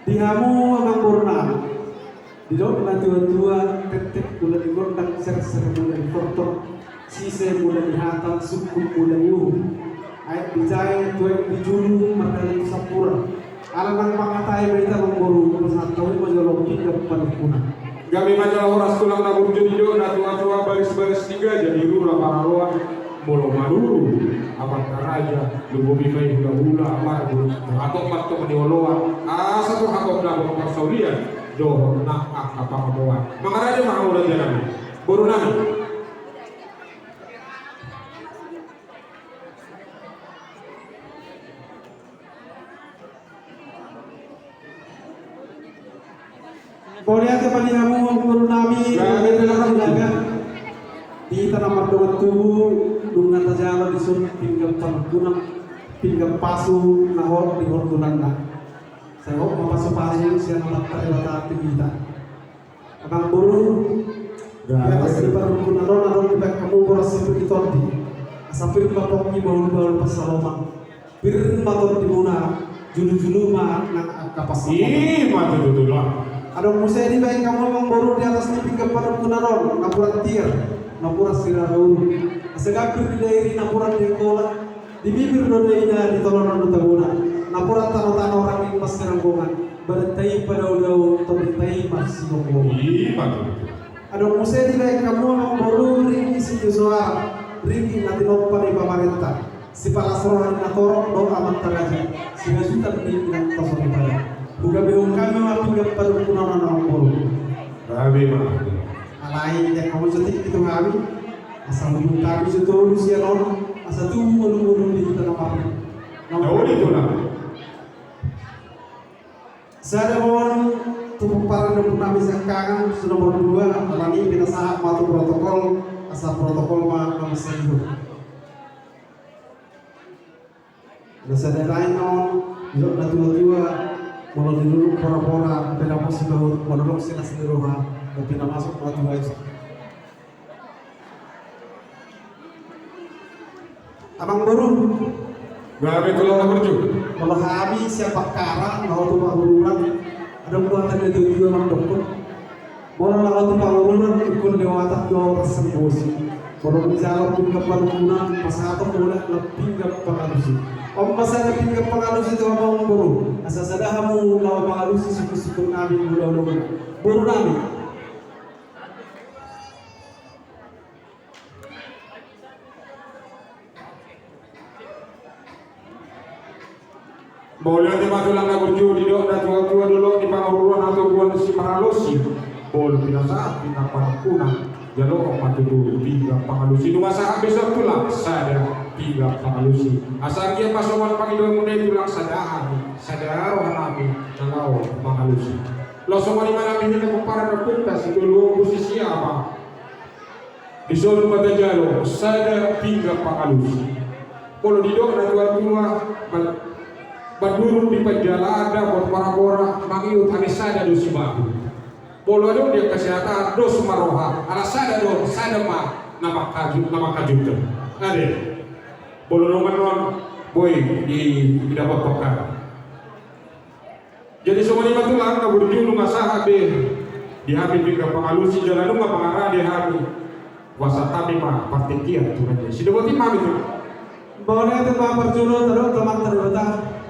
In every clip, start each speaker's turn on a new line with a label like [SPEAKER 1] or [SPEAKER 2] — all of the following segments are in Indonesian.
[SPEAKER 1] Dihamu amang burna. Di dalam na tua-tua tetek mulai digordang ser-ser mulai dikortok. Sise mulai dihantam suku mulai yuh. Ayat bijaya tuan dijulu mardana sapura. Ala nang pangatai berita mengguru bersatu tahu majolong hingga panukuna.
[SPEAKER 2] Kami majalah horas tulang nabur jodido na tua-tua baris-baris tiga jadi rula pararoan molo maruru abang karaja lubo bimai hula-hula marbu atok matok dioloan asa tuh atok nabur persaulian doh nak apa kamuan mangaraja mau udah jalan buru nami
[SPEAKER 1] Boleh ada panihamu guru nami di tanah mardomat tubuh dungan tajala disuruh pinggam tanah pinggam pasu nahor di hortunanda. Saya hok mapasu pasu siang alat terlata kita. Abang guru ya pasti baru naron di back kamu boras seperti tadi. Asapir bapok ni baul pasaloma. Bir motor di mana julu-julu mah nak kapas.
[SPEAKER 2] ih mah betul lah.
[SPEAKER 1] Ada musa di baik kamu memang baru di atas ni pinggam pada kunaron napuran tiar napuran sirarau asegapir di daerah napuran di kola di bibir dodainya di tolonan utaguna napuran tanah-tanah orang yang masih ranggongan beratai pada udah tertai masih ngomong
[SPEAKER 2] ih mah
[SPEAKER 1] ada musa di baik kamu memang baru ringi si Joshua ringi nanti nomor di pemerintah si palasrohan natorong doa amat teraja si ngasutan di bilang tasori pada bukan bingung kami mapinggap pada kunaron orang baru
[SPEAKER 2] Rabi mah
[SPEAKER 1] lain yang kamu cetik itu kami asal belum kami itu usia non asal tuh mulu di kita
[SPEAKER 2] jauh itu lah
[SPEAKER 1] saya mohon tuh para deputi sekarang sudah berdua lagi kita sahab matu protokol asal protokol mah nomor satu saya lain non yuk dua mulai dulu pora-pora beda musik baru mulai sila sendiri pindah masuk batu wajib. Abang baru.
[SPEAKER 2] Gak betul lah berju.
[SPEAKER 1] Kalau kami siapa karang mau tuh pangururan ada buatan itu juga orang dokter. Mau lawan tuh pangururan ikut lewat dua persembosi. Kalau bicara pinggap pangururan pas atau mulai lebih pinggap pangalusi. Om pasal pinggap pangalusi itu abang baru. Asal sadar kamu lawan pangalusi suku-suku nabi mula-mula. Baru nabi.
[SPEAKER 2] Boleh nanti matulang na berju di dok na tua-tua dulu di panguruan atau buan si Maralusi. Boleh pindah saat pindah panakuna. Jalo matu dulu tiga pangalusi. Dua saat besok tulang sadar tiga pangalusi. Asal dia pasokan pangidoy muda tulang sadar rohan nabi nalau pangalusi. Lo semua di mana kita kumparan berpuntas itu lu posisi apa? Di solo mata jalo sadar tiga pangalusi. Kalau di dok na tua-tua badurun di penjala ada buat para bora mangiut anisada do sibabu bolo do dia kesehatan do sumaroha ala sada do sada ma nama kaju ade bolo non boy dapat pokok jadi semua lima tulang na berjulu masaha be dihamil juga pengalusi jalan rumah pengarah dihamil wasa tabi ma partikia tu aja si deboti ma itu
[SPEAKER 1] boleh itu pak berjulu terus teman terutama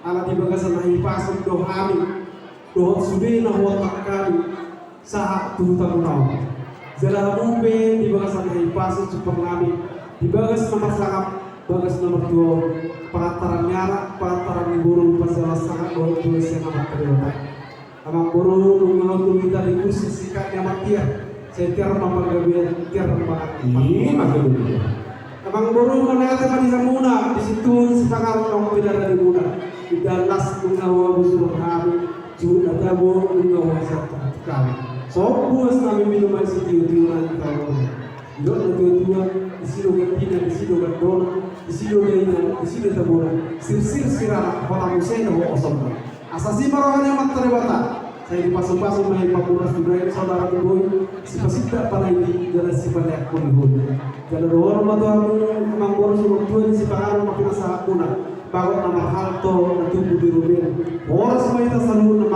[SPEAKER 1] alat dibagasan nahi pasuk doh kami doh sudi na watak kami saat tuh tamunau jalan mumpe dibagasan nahi pasuk super kami dibagas nomor sangap bagas nomor 2 pengantaran nyarak pengantaran liburu pasal sangat doh tulis yang amat terletak amang buru nunggu tuh kita di kursi sikatnya matia setiap mempagabian tiar
[SPEAKER 2] ini maksudnya
[SPEAKER 1] amang buru menata mani samuna di situ setengah orang tidak ada di muda di dalas mengawa busur kami juga tabu mengawa satu kami so buas kami minum air setiap tahun yo dua di sini gantina di sini gandona di sini gaina di sini tabora sir sirah pada musen ho osam asasi marohanya mat terbata saya di pasung-pasung main papuras juga saudara boy si pasida pada ini jalan si pada aku boy jalan orang matu mambor suruh tuan si pangaruh makin saat puna bawa nama halto nanti budi rubin orang semua itu selalu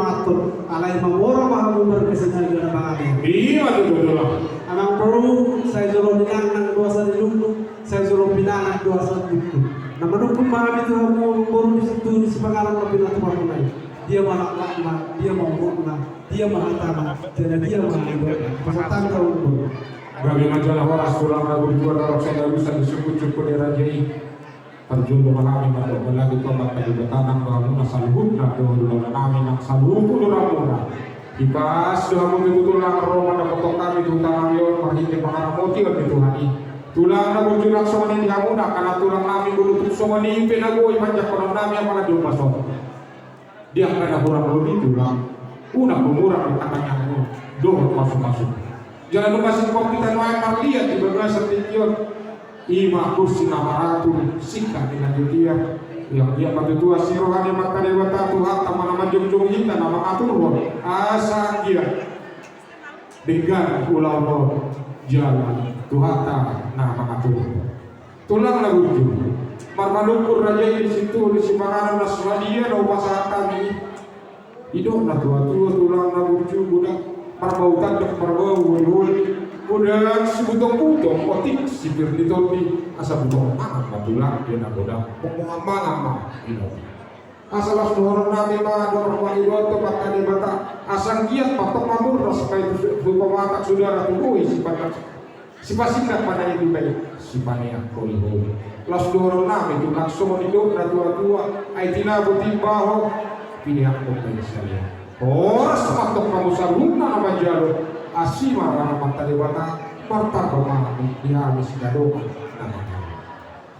[SPEAKER 2] dulu.
[SPEAKER 1] Amang baru saya jolo ninang nang dosa di lumlu, saya jolo pinang dosa di lumlu. Nama dukun mahami itu mau baru di situ di sepangaran lebih nanti baru naik. Dia malak lakna, dia mau makna, dia mahatama, jadi dia mahibur. Pasatan kau baru.
[SPEAKER 2] Gabi majalah horas tulang ragu dua darab saya bisa disebut-sebut di rajai. Terjun mahami pada lagi tobat pada betanang bahwa salhut nak dulu nami nak salhut dulu Ipas doa mu tulang roh pada kotok kami tulang yon mahite pangarap motion itu hari tulang na berjurak sama ni kamu nak karena tulang nami bulutuk sama ni impe na go ipanjak konon nami apa na jumpa so dia kada kurang lebih tulang una pemurah di katanya kamu doa masuk jangan lupa singkong kita noai marliat di beberapa setiap ima kursi namaratu sikah dengan dia yang dia pada tua si rohani maka dewata Tuhan nama nama jom kita nama atur asa dia dengan ulau jalan Tuhan nama atur tulang lagu marmalukur raja di situ di Sipangaran Nasradia dan upasaha kami hidup na tua tulang lagu budak perbautan dan perbau udah sebutong-butong otik sipir ditoli asa butong tulang dia nak bodak pengomong asal orang nabi mah dorong walidoto bakal dibata asal giat patok mamur supaya berupa mata saudara tunggu sifat singkat pada itu baik sifatnya koliho las dorong nabi itu langsung hidup na tua-tua aitina buti baho pihak komplain saya horas patok kamu saruna nama jalur asima karena mata dewata parta bermana dia habis gadoh nama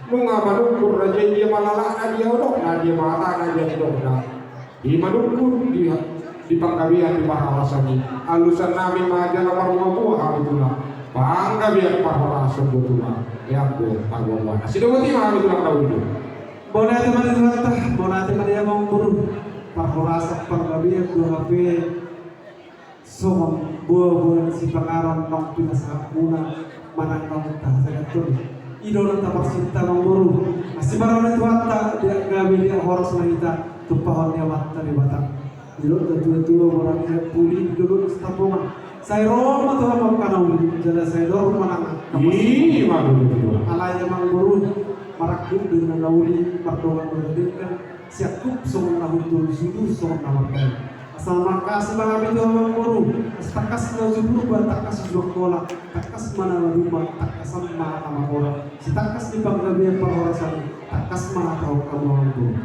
[SPEAKER 2] nunga manukur raja dia malalak na dia odok na dia mata na dia odok na di manukur di panggabian di paharasani alusan nami majala marunga buah habitulah panggabian paharasa butula yang buah panggabian sidawati mah habitulah kau itu
[SPEAKER 1] Bonate manirata, bonate maria mau buru paharasa panggabian dua HP somong buah si pangaron nong pinasa muna manang nong tahasagat tuh idol tapar cinta nong buru masih barang itu hatta dia gabi dia horos kita tumpahon dia watta di batang idol tua orang dia puli idol stampungan saya roma tuh apa kanau jadi saya dorong manang
[SPEAKER 2] ih malu
[SPEAKER 1] alay mang buru marakut dengan lauli perdoan berdeka siakup somong nahutul sudu somong nawarkan asal makasih bang abi tuh mang buru takas na zubur ba takas juak kola takas mana rumah takasan mana nama orang si takas di panggabi yang perhorasan takas mana tahu kamu orang buru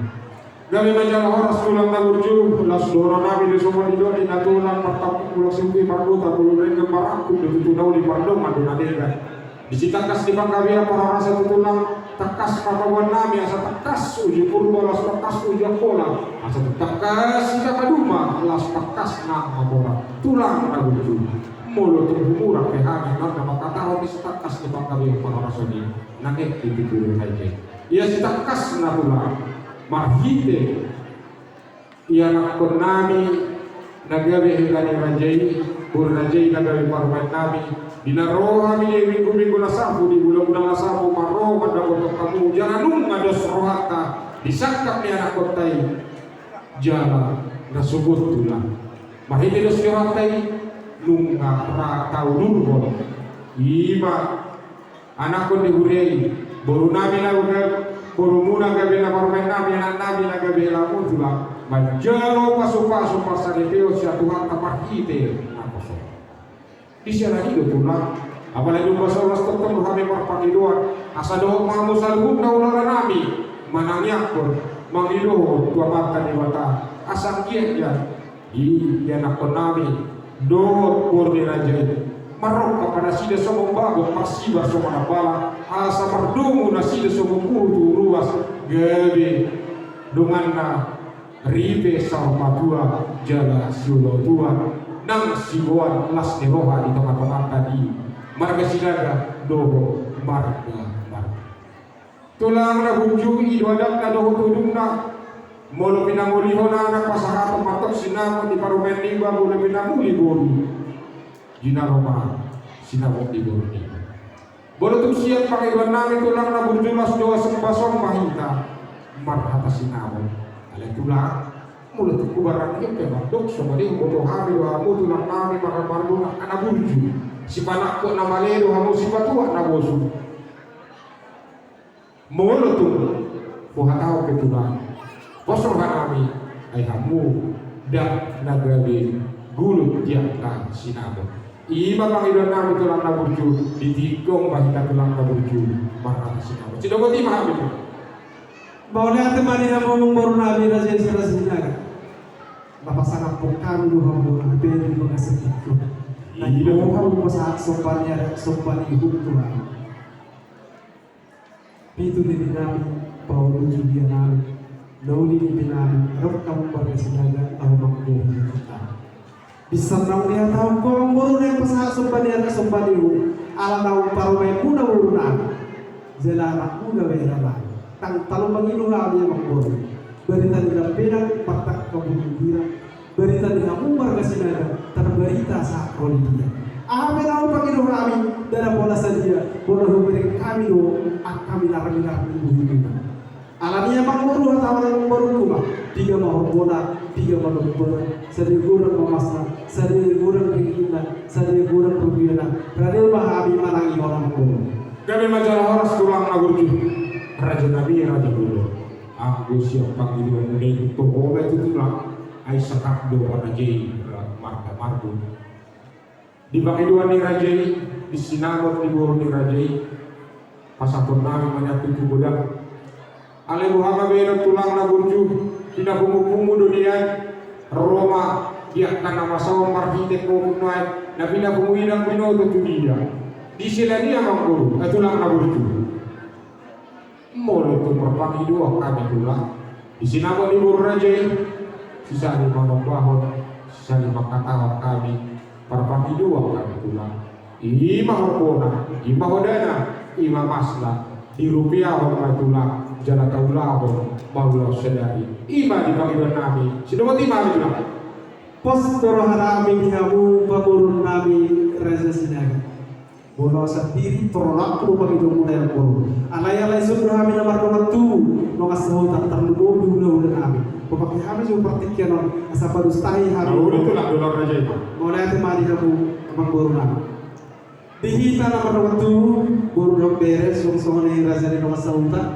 [SPEAKER 2] Gabi majalah horas tulang nagurju las doro nabi di semua hidup di natulang pertama pulau simpi parduta pulau rengga maraku di tunau di pardong madu nadega di sitakas di panggabi yang perhorasan tulang takas pakawan nami asa takas uji purba las takas uji kola asa takas ika kaduma las takas nama bola tulang nagurju mulut murah kehani nama kata di takas di panggabi yang perhorasan ini nangek di pikiran aja ia sitakas natulang marhite ia nak nami nagabi hilani rajai bur rajai nagabi parman nami dinaroha mi minggu nasabu di bulan nasabu maro pada kotok kamu jangan ada rohata disangkap ni anak kotai jala nasubut tulang marhite dos rohatai nunga ratau dulu ima anak ko dihurei boru nami na Kurumuna gabi na parmen nabi anak nabi na gabi lamu tulang majalo pasu pasaniteo siya Tuhan taparkite nakoso di siya lagi tulang apalagi bahasa Allah tetap kami marpangiduan asa doh mamu salhut na ulara nami manangyak pun mangiduh tua mata di mata asa kiek ya iya nakon nami doh pur di rajai marok kepada sida somong bago pasiba somong bala asa mardumu na sida somong kudu ruas gabi dunganna ribe sama tua jala siulo tua nang sibuan las neroha di tempat-tempat tadi marga sidaga doho marga tulang na bunju idwadak na doho tudungna molo pinangulihon na anak pasahato matok sinamon di parumen liba molo pinanguli boru Jinaroma sinabok di burni. Borotuk siap pakai nami tulang na burjulas doa sembasong mahita marhata sinabok. Ale tulang mulut kubaran itu tebak dok semua dia bodoh hari wa tulang nami marmardu anak burju. si panakko na malero hamu si patua na bosu molo tu puhatau ketulah kosong kami ay hamu dak nagabi gulut tiang ka sinabo ima Panginoon namin tulang na burju ditigong bahita tulang na burju marang sinabo sidogo ti mahal ito
[SPEAKER 1] Mau natin manila mo mong baru namin na siya sila sinaga. Mapasarap po kami luha mo ang pwede mga sakit ko. Nagbuha mo sa sumpan niya, sumpan ni Tuhan. Pito din namin, Paulo Julia namin, nauli din namin, harap kami pa rin sinaga, ang magbuha kita. Bisan na niya tao ko, ang muro na yung pasaha sumpan niya, sumpan niyo, alam na ang parumay muna muro namin. Zela muna may raman. Tang talong manginuha niya magbuha. Berita nila pinang patak kabunibira. Berita nila umar kasinaga. Tanang berita sa Kolidia. Amin ako Panginoon kami. Dala bola sa dia. Bola humirik kami o. At kami naraming buhay. Alam niya magmuru at awan ng marunuma. Tiga mahormona. Tiga manumura. Sa ligurang mamasna. Sa ligurang pagkikita. Sa ligurang pagkikita. Radil mahami manang iwan ang mulu.
[SPEAKER 2] Kami majalah oras tulang nagurju. Raja Nabi Raja Dulu aku siap panggil mulai itu oleh itu tulang ay sakap do Rajai marka marbu di pangiduan ni Rajai di sinamot ni buru ni Rajai pasapun nami menyatu budak ale buhama bero tulang na burju tina bumukumu dunia Roma dia kana masawa marhite ko kunai na pina bumuinang pinoto tudia di sila dia mangguru tulang na burju molo itu merpang hidup kami tulang di sini aku libur Rajai sisa 5 bahon sisa 5 katawa kami merpang hidup kami tulang ima horpona ima hodana ima masla di rupiah kami tulang jala taulahon maulah sedari ima di panggilan kami siapa timah tulang
[SPEAKER 1] Pos toroharami dihamu pamurun nami Raja Sinaga. Bono sa diri torolak ko pagidong muna yung puro. Alay-alay sundro kami na marungat tu. Mga sahutan tarlubo hula-hula namin. Pupaki kami yung praktikya nun. Asa padustahi kami.
[SPEAKER 2] Ulo ito lang doon Raja ito.
[SPEAKER 1] Muna natin mali na po ang buro namin. Dihita na marungat tu. Buro ng beres. Sungsong na yung Raja ni mga sahutan.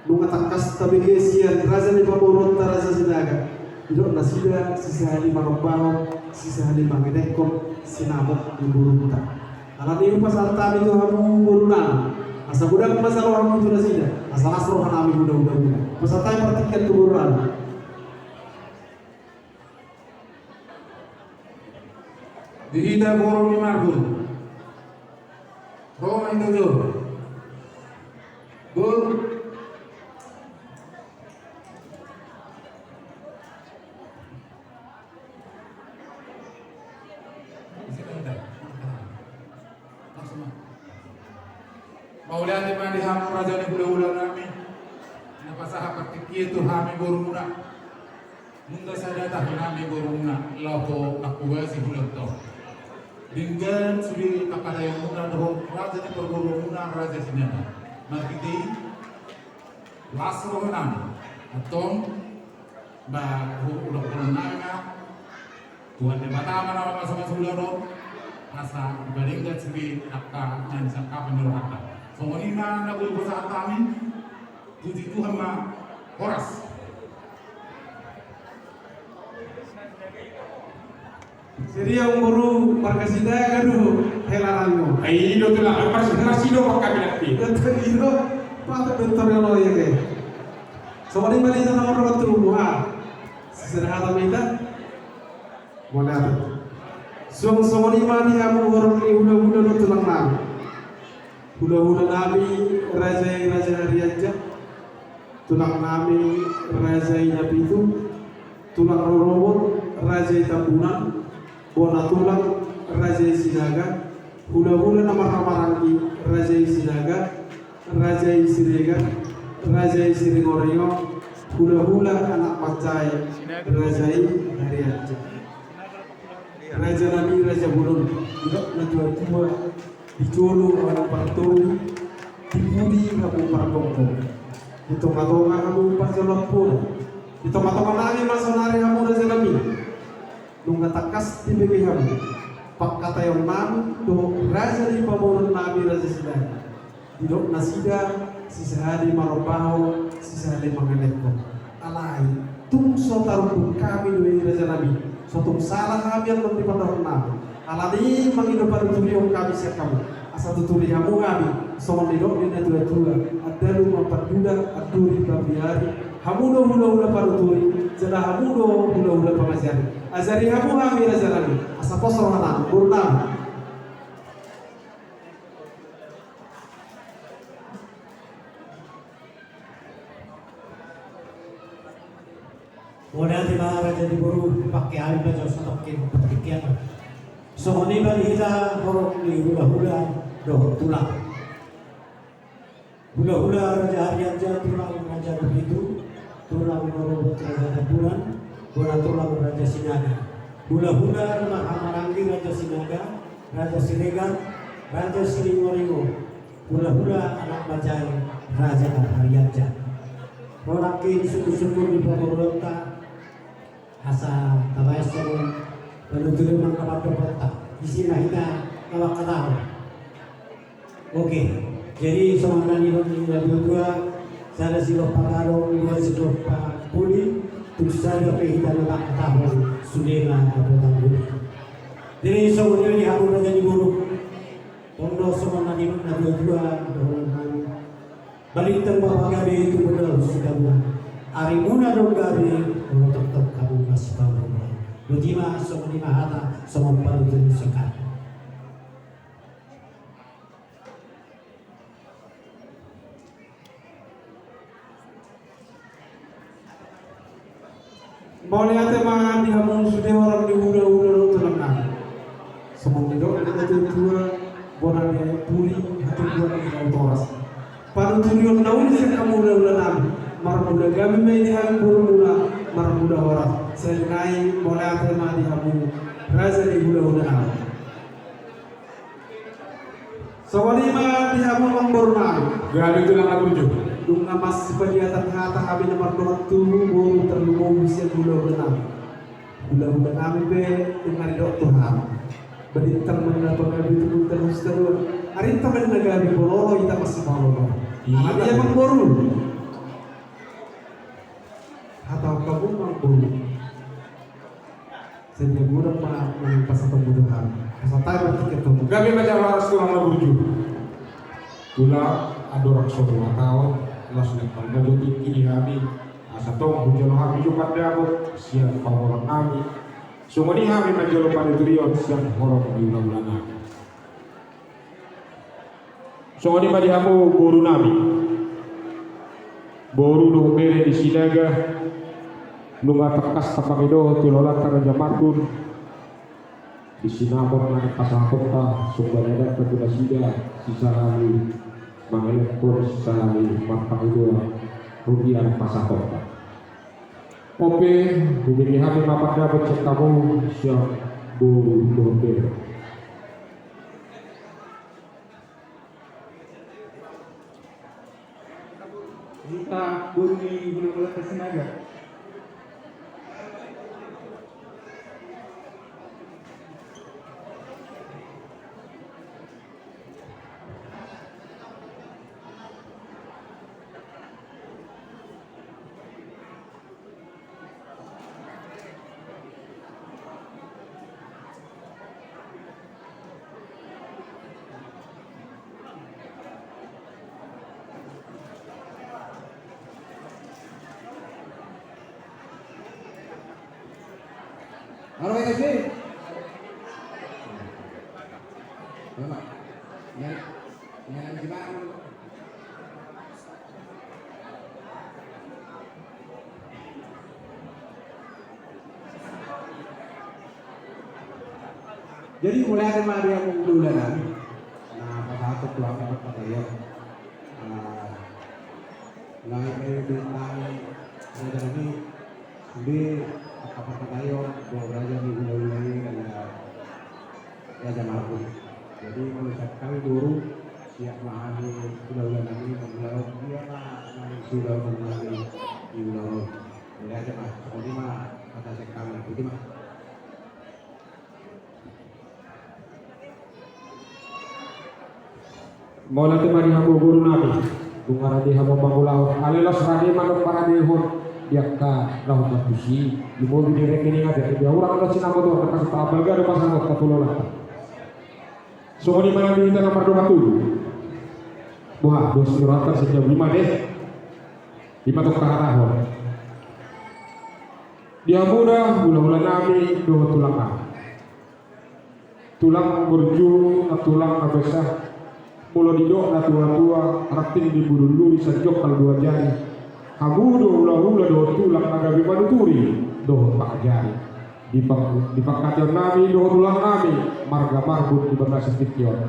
[SPEAKER 1] Nung atakas tabi siyan. Raja ni pamurot na Raja Sinaga. Ito na sila. Sisahali marumbaho. Sisahali mangidekot. Sinamok di buro kita. Alam niyo pa sa tabi itu hamu burunan. Asa budak masalah hamu itu nasida. Asa asroh kami budak-budak. Pasal tayo partikan keburunan.
[SPEAKER 3] Dihita borong ni Margun. Roma itu tuh. Bur. Maulian di mana hamu raja ni hula-hula nami. Napasaha praktiknya itu hami borumuna. Munda sada tahu nami borumuna. Lato nakuwasi hula to. Dengan suri kepada yang muna doh raja ni borumuna raja Sinaga. Makiti lasro nami. Atong ba hula nami na. Tuhan di mata mana masuk hula doh. Asa baringkat suri akka dan sangka penerohaka. Soalnya na nabul sa kami, puji Tuhan ma oras.
[SPEAKER 1] Jadi yang buru markasida kanu helaran mo.
[SPEAKER 2] Ay ito lang masino kami natin.
[SPEAKER 1] Dokter itu patut dokter yang lo ya ke. Soalnya mali na marungat tu buha. Sesederhana kita. Boleh. Soalnya mali hamu orang ni hula-hula tulang nam. Hula-hula nami Raja Riaja, tulang nami Raja Nabitu, tulang Rorobot Raja Tambunan, bona tulang Raja Sinaga, hula-hula nama Ramarangi Raja Sinaga, Raja Sirega, Raja Sirigoryo, hula-hula anak Pacai Raja Riaja, Raja Nabi Raja Bulun, tidak najwa-tua dicolo orang partoni, dipudi kamu parpongko, ditonga-tonga kamu pasalapur, ditonga-tonga nari masonari kamu Raja Nabi, nung takas tibigi kamu, Pak kata yang nami do raja di pamorun nami raja sidang. Didok nasida sisa hari marobaho sisa hari manganeko. Alai tung so tarupun kami do raja nabi. So tung salah kami yang di pamorun nami. Alani mangido pada turiong kami siap kamu. Asal tuturi kamu kami. So mandidok dina tua ada rumah paduda aduri pabiari. Hamudo hula paruturi, jada hamudo hula pamajari. Azari hamu kami raja nabi. Asa posro hanan burnam.
[SPEAKER 4] Wala di raja di buru pakai air baca satokin petikian. So ni bali hila horok ni hula doh tulang. Hula raja Aryaja tulang raja begitu. Tulang merobot raja bulan, bola tulang raja Sinaga. Hula Mahamaranggi raja Sinaga, raja Siregar, raja Siringoringo. Hula anak bajai raja Aryaja. Rorakin suku-suku di Purwokerto, asa tabayasan penutur mangkapat kota. Isina hina kawakataw. Oke, jadi semangat ini dua. Sana sila pangarong dua sila puli tugsada kehidupan anak tahun sudah atau tahun. Jadi semuanya diharu raja di buruk. Tondo semua nadi dua balik tempat gari itu benar sudah buat. Ari muna dong gari kalau tetap kamu masih tahu rumah. Lima hata semua palu sekat.
[SPEAKER 1] Boleh ate mah di hamung sudah orang di udah tenang. Semua didok ada tua bonan dia puli hati dua di autoras. Pada tujuan naun sih kamu udah nang. Marmuda kami main di hamung burmula marmuda orang. Senai boleh ate mah di hamung raja di udah nang. Sewali mah di hamung mangborna.
[SPEAKER 2] Gari itu lang nabujo.
[SPEAKER 1] Dunga mas padiatan hata kami nomor 2 baru terlalu bisa gula kami be dengan dok Tuhan berdintang mendapat itu terus hari teman negara boloro kita masih boloro ada yang mengboru atau kamu mengboru setiap bulan mah pas satu kebutuhan pasal bertiket tuh
[SPEAKER 2] Kami macam harus tulang nabujo. Tula adorang sodo atau las lepas nabujo kini kami asatong hujan kami juga dapat siap pangorang kami. Semua ni kami menjual pada turion siap horong di ulang-ulang. Semua ni pada kamu boru nami. Boru do bere di Sinaga. Lunga takas tapakido tulola taraja matun. Di Sinabor na pasang kota sumbaneda ketuda sida sisa hari mangelektor sisa hari mapakido rugian pasang kota. Oke, bumi kami mapak dapat cek kamu siap boru do bere.
[SPEAKER 3] Kita bumi bulan-bulan Sinaga.
[SPEAKER 5] Halo guys, Bapak, yang gimana? Jadi mulai ada mari yang bulanan. Nah, pada satu pulang dapat pataya. Naik bintang dan ini di apa tayo bawa raja di wilayah dan raja Marbu. Jadi menurut kami guru siap memahami wilayah ini mengelola dia lah sudah mengenali di wilayah. Mulai aja mas, seperti mah kata saya kami, begitu mas.
[SPEAKER 2] Maula temani habo guru nabi dungara di habo bangulau alelos radi manuk para dihun diakka lahu matusi lumo di rekening ada dia orang ada sinamo tu ada kasih tabal ga ada pasangot katulola so di mana di nomor 27 buah dos surata sejam 5 deh 5 tok tahun dia muda ulah-ulah nabi do tulang berju tulang abesah pulau didok na tua-tua rakting di budulu di sajok kal dua jari hamudo ulah-ulah do tulang agabi manuturi do pak jari di pakatian nami do tulang nami marga marbut di bagas setikion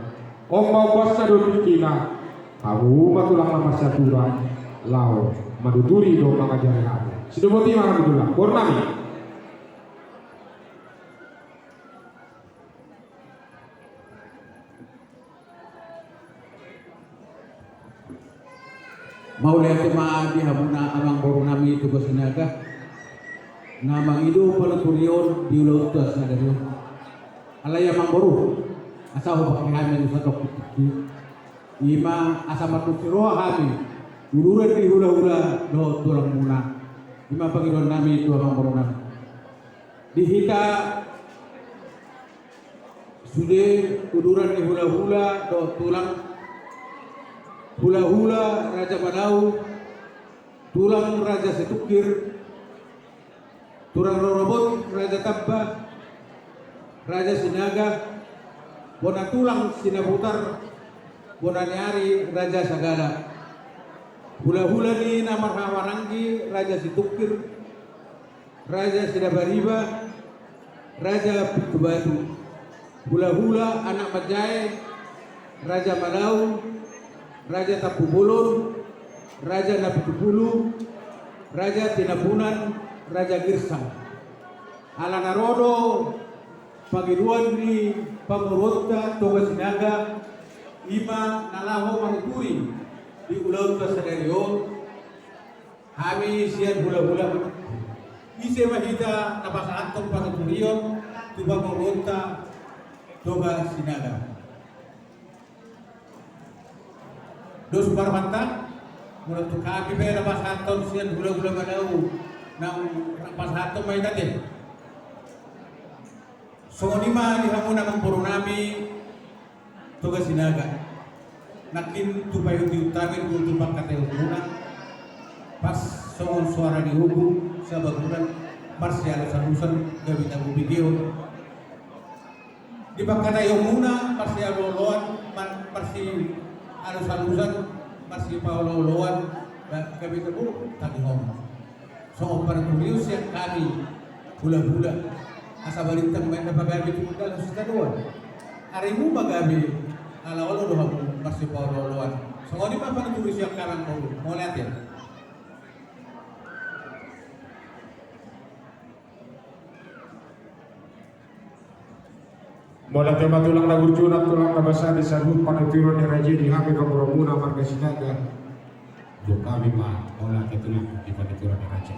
[SPEAKER 2] om mau basa do pikina kamu matulang nama satura lau maduturi do mangajari nami sudah mati mana tulang kornami
[SPEAKER 6] mau lihat tema di hamuna amang boru nami itu sinaga nama itu peluturion di ulau tuas ada tu alaya amang boru asal pakai hamil satu ima asal matu siroa hamil ururan di hula-hula do tulang muna ima pangidon nami itu amang boru nami dihita sudah ururan di hula-hula do tulang hula-hula Raja Madau, tulang Raja Setukir, tulang Rorobot Raja Tabba, Raja Sinaga, bona tulang Sinabutar, bona Nyari Raja Sagala. Hula-hula ni nama Hawarangi Raja Setukir, Raja Sidabariba, Raja Pitubatu. Hula-hula anak Majai, Raja Madau, Raja Tapubulun, Raja Napitupulu, Raja Tinapunan, Raja Girsang. Ala narodo pagiruan di Pangurota Toga Sinaga ima nalaho manuturi di ulau Tasaderio kami sian hula-hula ise mahita napasa antong panuturion di Pangurota Toga Sinaga. Dos barmanta menurut kami pera pasanton sian gula-gula Madau nang pasanton may dati so lima di hamuna ng Purunami Toga Sinaga nakin tupayo di utamin kung tupang kateo muna pas soon suara di hubu sa bagulan marsyalo sa lusan gawin ang ubigyo di pagkatayo muna marsyalo loan marsi alus-alusan masih pauloloan kami tebu tadi ngomong so panaturius yang kami hula-hula asa balintang main pagabi di dalam sustanuan harimu pagabi ala-ala doha masih pauloloan so ini apa panaturius yang karang mau lihat ya
[SPEAKER 2] Mola tema tulang na burjuna tulang na basa di sadut panatiro ni raja di kami kamurabuna marga sinaga do kami ma mola ke tulang di panatiro ni raja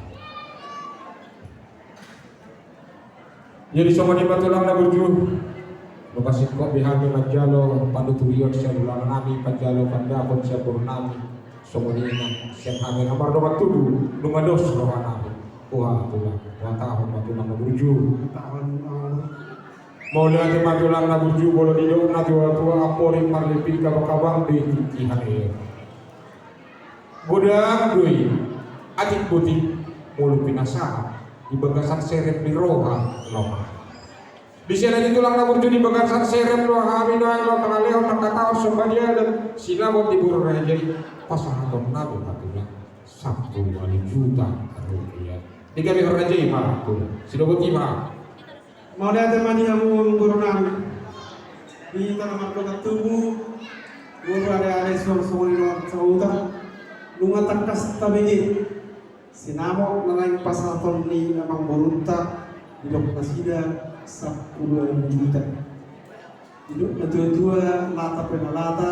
[SPEAKER 2] jadi sama di tulang na burju lokasi ko bihami majalo panuturion siya ulang nami panjalo pandapon siya purnami sama di siya kami nomor 27 lumados rohan nami tulang tahun tulang na burju mau lihat matulang na burju bolo di do na tua-tua apori marlipi kabang di titihan e godang dui atik butik mulu pinasa di bagasan serep di roha loma di sana di tulang na burju di bagasan serep roha kami doang lo kangaleo nakatao sobadia dan sinabot di buru raja pasangan nabi patulang 1 juta rupiah 3 raja malah tuh sinabot ima
[SPEAKER 1] mau lihat temani hamu guru nami di tanah marga tubuh guru ada semua sauta lunga takas tabegi sinamo nalaing pasaton ni namang borunta di dok nasida 10 juta hidup natua lata penalata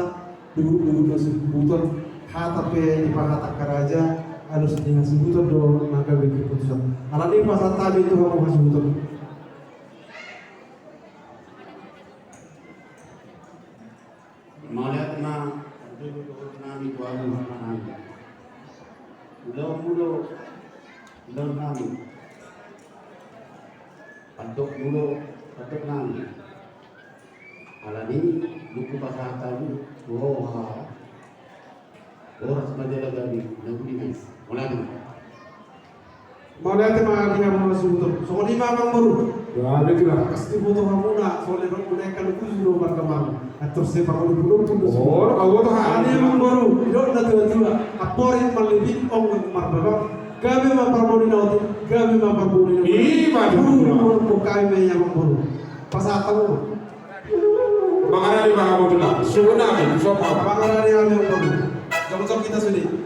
[SPEAKER 1] dulu sebuton hata pe di pahata karaja harus dengan sebuton do naga bikin putusan alani pasal tabi itu kamu kasih buton
[SPEAKER 7] mau lihat na nami tu alu nami. Mulo nami. Pantok nami. Alani luku pasahatan wah. Oras majalah gadi naguli guys. Mulai.
[SPEAKER 1] Maulate mga diha mga suto. So kung lima mang baru.
[SPEAKER 2] Ya, itulah.
[SPEAKER 1] Pasti butuh hamuna. So lebar kunakan itu sudah berkembang. Atau saya pakai belum
[SPEAKER 2] Oh, kalau tuh
[SPEAKER 1] Ani mang baru. Tidak na tua-tua. Aporin malibin ong marbaba. Gabi maparmoni na uti. Gabi maparmoni na.
[SPEAKER 2] Ih, maju.
[SPEAKER 1] Puro pukai me yang mang baru. Pasata mo.
[SPEAKER 2] Makanya di mana mau bilang, suruh nabi, sopan.
[SPEAKER 1] Pangalan yang mang baru. Kamu kita sudah.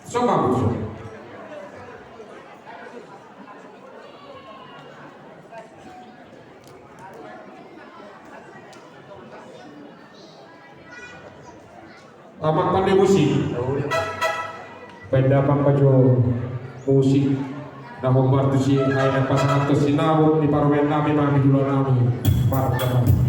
[SPEAKER 2] Sopan betul. Tamat pandai musik. Pendapat baju musik. Nah, membantu si ayah pasangan tersinau di parwen nami mami dulu nami. Para pendapat.